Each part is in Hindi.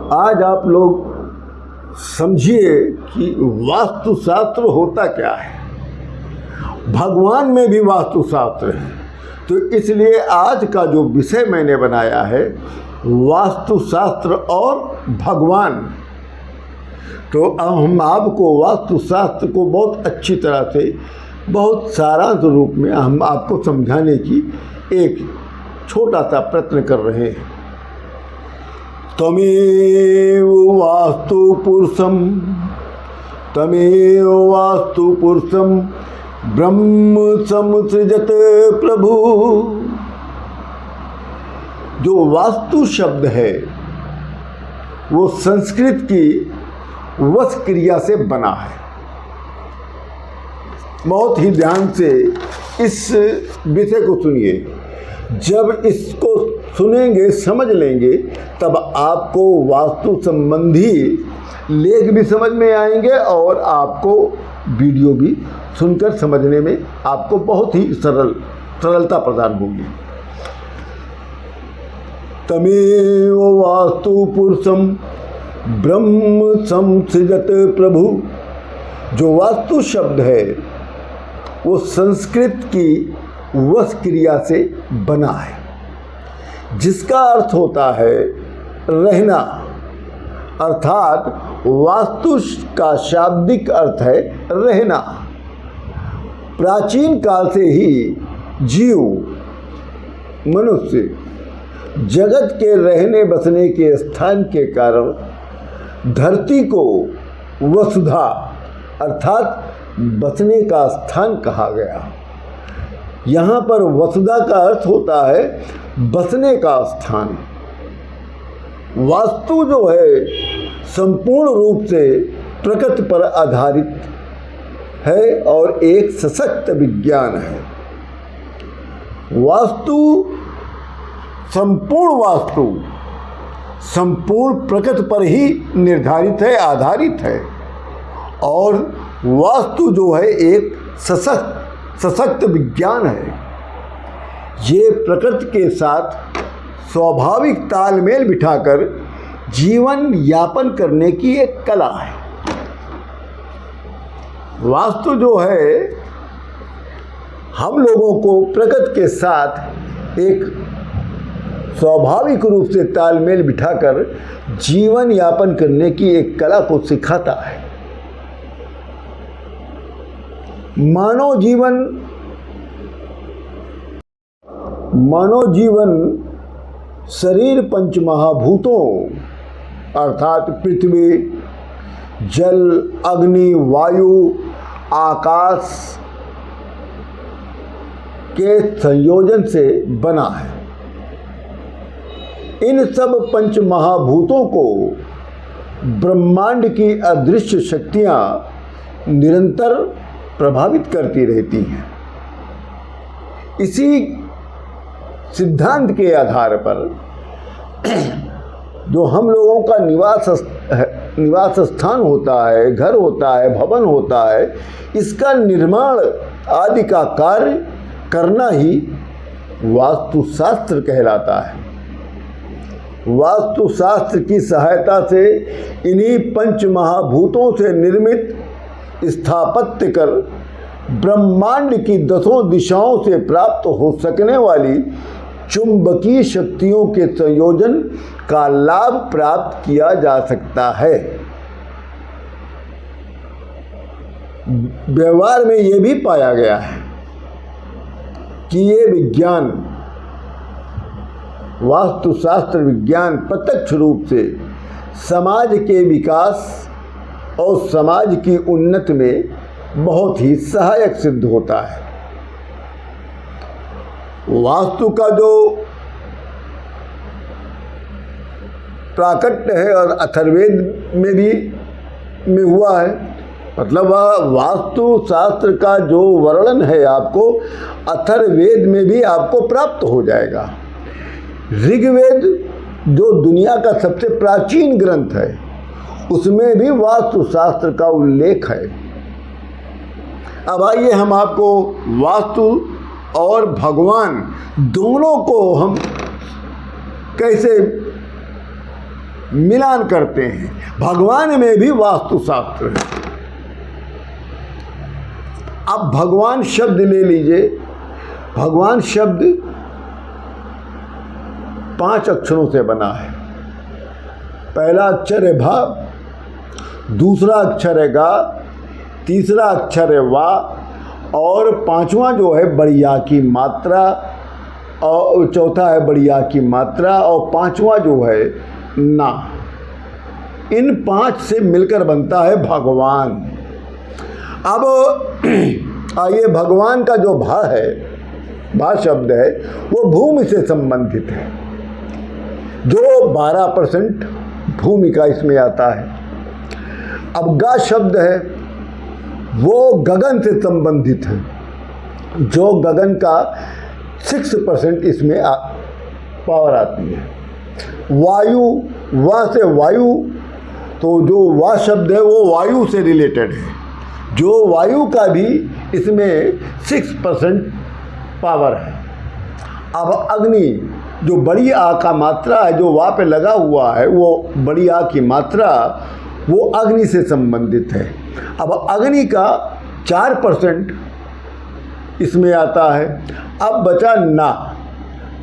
आज आप लोग समझिए कि वास्तुशास्त्र होता क्या है। भगवान में भी वास्तुशास्त्र है, तो इसलिए आज का जो विषय मैंने बनाया है वास्तुशास्त्र और भगवान। तो हम आपको वास्तुशास्त्र को बहुत अच्छी तरह से, बहुत सारांश रूप में हम आपको समझाने की एक छोटा सा प्रयत्न कर रहे हैं। तमेव वास्तु पुरुषम ब्रह्म संसृजत प्रभु। जो वास्तु शब्द है वो संस्कृत की वश क्रिया से बना है। बहुत ही ध्यान से इस विषय को सुनिए। जब इसको सुनेंगे, समझ लेंगे, तब आपको वास्तु संबंधी लेख भी समझ में आएंगे और आपको वीडियो भी सुनकर समझने में आपको बहुत ही सरलता प्रदान होगी। तमेव वास्तु पुरुषम ब्रह्म संसृजत प्रभु। जो वास्तु शब्द है वो संस्कृत की वश क्रिया से बना है, जिसका अर्थ होता है रहना। अर्थात वास्तु का शाब्दिक अर्थ है रहना। प्राचीन काल से ही जीव, मनुष्य जगत के रहने बसने के स्थान के कारण धरती को वसुधा अर्थात बसने का स्थान कहा गया। यहाँ पर वसुधा का अर्थ होता है बसने का स्थान। वास्तु जो है संपूर्ण रूप से प्रकृति पर आधारित है और एक सशक्त विज्ञान है। वास्तु संपूर्ण प्रकृति पर ही निर्धारित है, आधारित है। और वास्तु जो है एक सशक्त विज्ञान है। ये प्रकृति के साथ स्वाभाविक तालमेल बिठाकर जीवन यापन करने की एक कला है। वास्तु जो है हम लोगों को प्रकृति के साथ एक स्वाभाविक रूप से तालमेल बिठाकर जीवन यापन करने की एक कला को सिखाता है। मानव जीवन शरीर पंच महाभूतों अर्थात पृथ्वी, जल, अग्नि, वायु, आकाश के संयोजन से बना है। इन सब पंच महाभूतों को ब्रह्मांड की अदृश्य शक्तियां निरंतर प्रभावित करती रहती हैं। इसी सिद्धांत के आधार पर जो हम लोगों का निवास स्थान होता है, घर होता है, भवन होता है, इसका निर्माण आदि का कार्य करना ही वास्तुशास्त्र कहलाता है। वास्तुशास्त्र की सहायता से इन्हीं पंच महाभूतों से निर्मित स्थापत्य कर ब्रह्मांड की 10 दिशाओं से प्राप्त हो सकने वाली चुंबकीय शक्तियों के संयोजन का लाभ प्राप्त किया जा सकता है। व्यवहार में ये भी पाया गया है कि ये विज्ञान, वास्तुशास्त्र विज्ञान प्रत्यक्ष रूप से समाज के विकास और समाज की उन्नति में बहुत ही सहायक सिद्ध होता है। वास्तु का जो प्राकट्य है और अथर्ववेद में हुआ है, मतलब वास्तु शास्त्र का जो वर्णन है आपको अथर्ववेद में भी आपको प्राप्त हो जाएगा। ऋग्वेद जो दुनिया का सबसे प्राचीन ग्रंथ है उसमें भी वास्तुशास्त्र का उल्लेख है। अब आइए हम आपको वास्तु और भगवान दोनों को हम कैसे मिलान करते हैं। भगवान में भी वास्तुशास्त्र है। अब भगवान शब्द ले लीजिए। भगवान शब्द 5 अक्षरों से बना है। पहला अक्षर है भा, दूसरा अक्षर है गा, तीसरा अक्षर है वा, और पांचवा जो है बढ़िया की मात्रा, और चौथा है बढ़िया की मात्रा, और पांचवा जो है ना। इन 5 से मिलकर बनता है भगवान। अब आइए, भगवान का जो भा है, भा शब्द है, वो भूमि से संबंधित है, जो 12% भूमि का इसमें आता है। अब गा शब्द है, वो गगन से संबंधित है, जो गगन का 6% इसमें पावर आती है। वायु, वा से वायु, तो जो वा शब्द है वो वायु से रिलेटेड है, जो वायु का भी इसमें 6% पावर है। अब अग्नि, जो बड़ी आ का मात्रा है, जो वा पे लगा हुआ है, वो बड़ी आ की मात्रा वो अग्नि से संबंधित है। अब अग्नि का 4% इसमें आता है। अब बचा ना।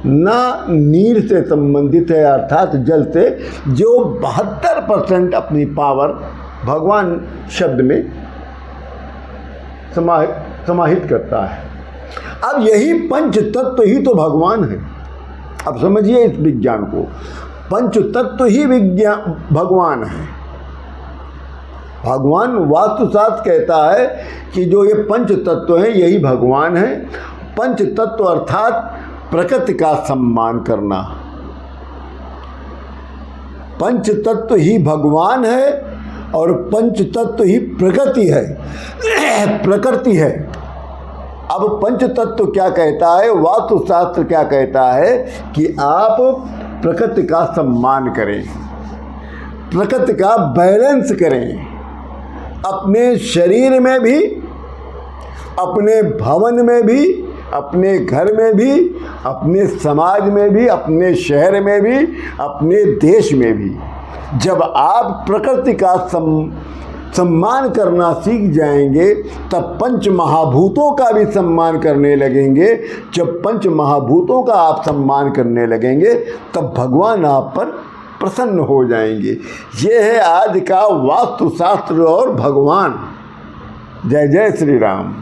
ना नीर से संबंधित है, अर्थात जल से, जो 72% अपनी पावर भगवान शब्द में समाहित करता है। अब यही पंच तत्व ही तो भगवान है। अब समझिए इस विज्ञान को, पंच तत्व ही विज्ञान भगवान है। भगवान, वास्तुशास्त्र कहता है कि जो ये पंच तत्व हैं यही भगवान है। पंच तत्व अर्थात प्रकृति का सम्मान करना। पंच तत्व ही भगवान है और पंच तत्व ही प्रकृति है, प्रकृति है। अब पंच तत्व क्या कहता है, वास्तुशास्त्र क्या कहता है कि आप प्रकृति का सम्मान करें, प्रकृति का बैलेंस करें, अपने शरीर में भी, अपने भवन में भी, अपने घर में भी, अपने समाज में भी, अपने शहर में भी, अपने देश में भी। जब आप प्रकृति का सम्मान करना सीख जाएंगे, तब पंच महाभूतों का भी सम्मान करने लगेंगे। जब पंच महाभूतों का आप सम्मान करने लगेंगे, तब भगवान आप पर प्रसन्न हो जाएंगे। ये है आज का वास्तुशास्त्र और भगवान। जय जय श्री राम।